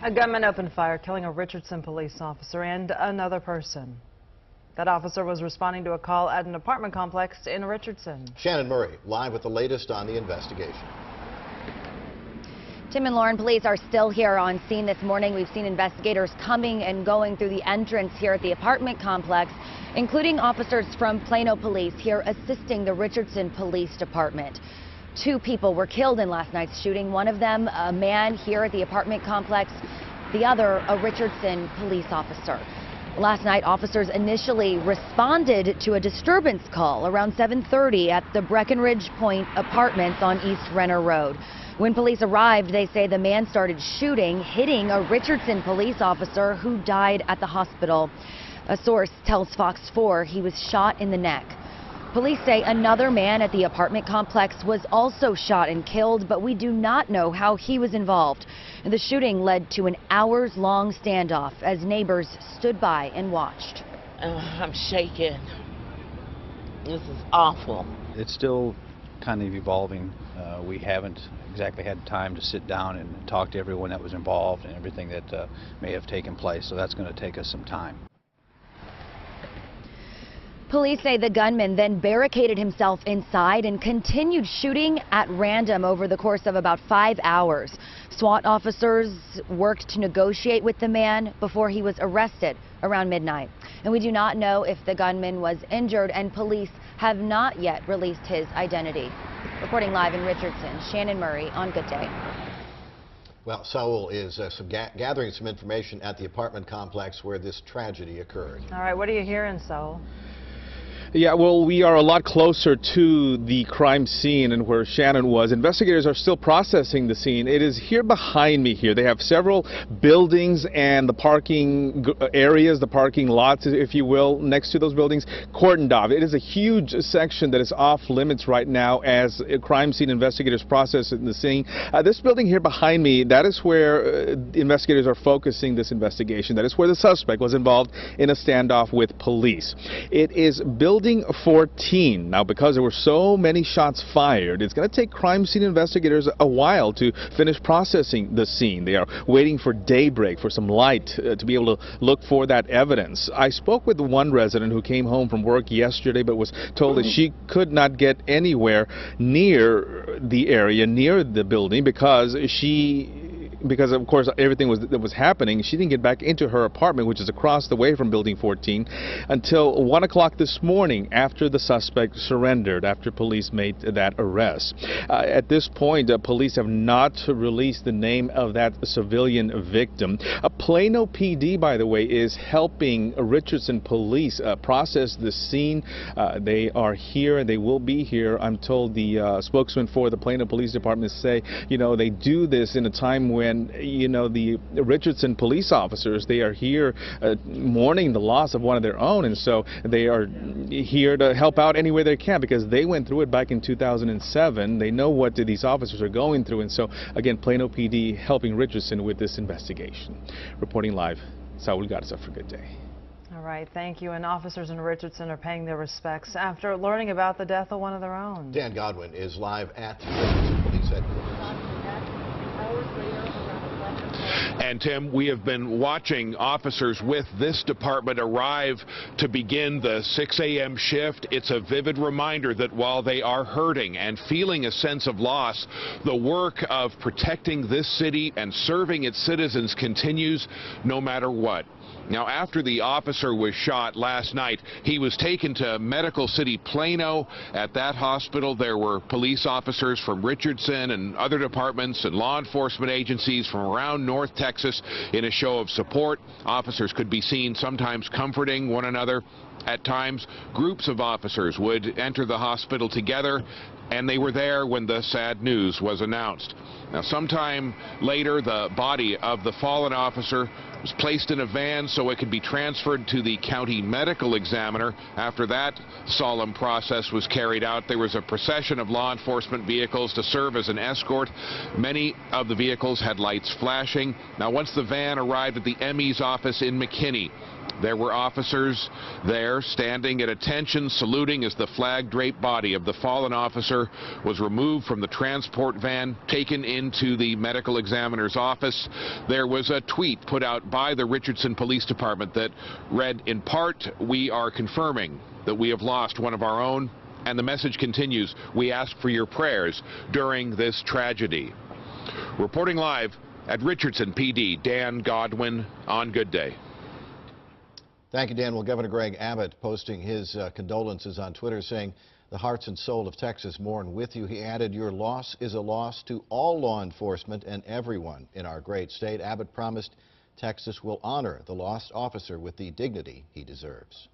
A gunman opened fire, killing a Richardson police officer and another person. That officer was responding to a call at an apartment complex in Richardson. Shannon Murray, live with the latest on the investigation. Tim and Lauren, police are still here on scene this morning. We've seen investigators coming and going through the entrance here at the apartment complex, including officers from Plano Police here assisting the Richardson Police Department. 2 people were killed in last night's shooting. One of them, a man here at the apartment complex, the other, a Richardson police officer. Last night, officers initially responded to a disturbance call around 7:30 at the Breckenridge Point Apartments on East Renner Road. When police arrived, they say the man started shooting, hitting a Richardson police officer who died at the hospital. A source tells Fox 4 he was shot in the neck. Police say another man at the apartment complex was also shot and killed, but we do not know how he was involved. The shooting led to an hours-long standoff as neighbors stood by and watched. I'm shaken. This is awful. It's still kind of evolving. We haven't exactly had time to sit down and talk to everyone that was involved and everything that may have taken place, so that's going to take us some time. Police say the gunman then barricaded himself inside and continued shooting at random over the course of about 5 hours. SWAT officers worked to negotiate with the man before he was arrested around midnight. And we do not know if the gunman was injured, and police have not yet released his identity. Reporting live in Richardson, Shannon Murray on Good Day. Well, Saul is gathering some information at the apartment complex where this tragedy occurred. All right, what are you hearing, Saul? Yeah, well, we are a lot closer to the crime scene and where Shannon was. Investigators are still processing the scene. It is here behind me here. They have several buildings and the parking areas, the parking lots, if you will, next to those buildings, cordoned off. It is a huge section that is off limits right now as crime scene investigators process the scene. This building here behind me, that is where investigators are focusing this investigation. That is where the suspect was involved in a standoff with police. It is Building 14. Now, because there were so many shots fired, it's going to take crime scene investigators a while to finish processing the scene. They are waiting for daybreak, for some light to be able to look for that evidence. I spoke with one resident who came home from work yesterday but was told that she could not get anywhere near the area, near the building, because of course everything that was happening, she didn't get back into her apartment, which is across the way from Building 14, until 1 o'clock this morning after the suspect surrendered, after police made that arrest. At this point, police have not released the name of that civilian victim. Plano PD, by the way, is helping Richardson police process the scene. They are here, they will be here. I'm told the spokesman for the Plano Police Department say, you know, they do this in a time when, you know, the Richardson police officers, they are here mourning the loss of one of their own, and so they are here to help out any way they can because they went through it back in 2007. They know what these officers are going through, and so again, Plano PD helping Richardson with this investigation. Reporting live, Saul Garza for Good Day. All right, thank you. And officers in Richardson are paying their respects after learning about the death of one of their own. Dan Godwin is live at the Richardson Police Headquarters. And Tim, we have been watching officers with this department arrive to begin the 6 a.m. shift. It's a vivid reminder that while they are hurting and feeling a sense of loss, the work of protecting this city and serving its citizens continues no matter what. Now, after the officer was shot last night, he was taken to Medical City Plano. At that hospital, there were police officers from Richardson and other departments and law enforcement agencies from around North Texas in a show of support. Officers could be seen sometimes comforting one another. At times, groups of officers would enter the hospital together, and they were there when the sad news was announced. Now, sometime later, the body of the fallen officer was placed in a van so it could be transferred to the county medical examiner. After that solemn process was carried out, there was a procession of law enforcement vehicles to serve as an escort. Many of the vehicles had lights flashing. Now, once the van arrived at the ME's office in McKinney, There were officers there standing at attention, saluting as the flag-draped body of the fallen officer was removed from the transport van, taken into the medical examiner's office. There was a tweet put out by the Richardson Police Department that read, in part, "We are confirming that we have lost one of our own." And the message continues, "We ask for your prayers during this tragedy." Reporting live at Richardson PD, Dan Godwin on Good Day. Thank you, Dan. Well, Governor Greg Abbott posting his condolences on Twitter, saying, "The hearts and soul of Texas mourn with you." He added, "Your loss is a loss to all law enforcement and everyone in our great state." Abbott promised Texas will honor the lost officer with the dignity he deserves.